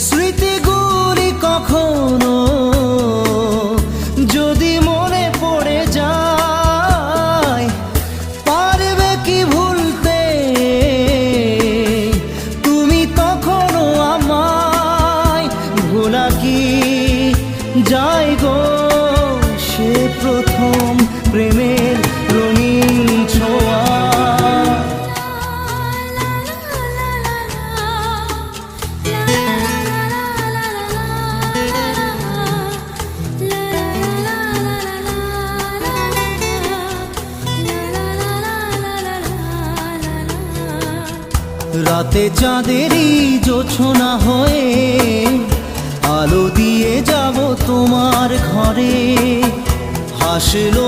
স্মৃতিগুলি কখনো যদি মনে পড়ে যায়, পারবে কি ভুলতে তুমি তখনো আমায়? ভোলা কি যায় গো সে প্রথম প্রেমের রঙিন ছোঁয়া? রাতে চাঁদেরই জোছনা হয়ে আলো দিয়ে যাব তোমার ঘরে। হাসলো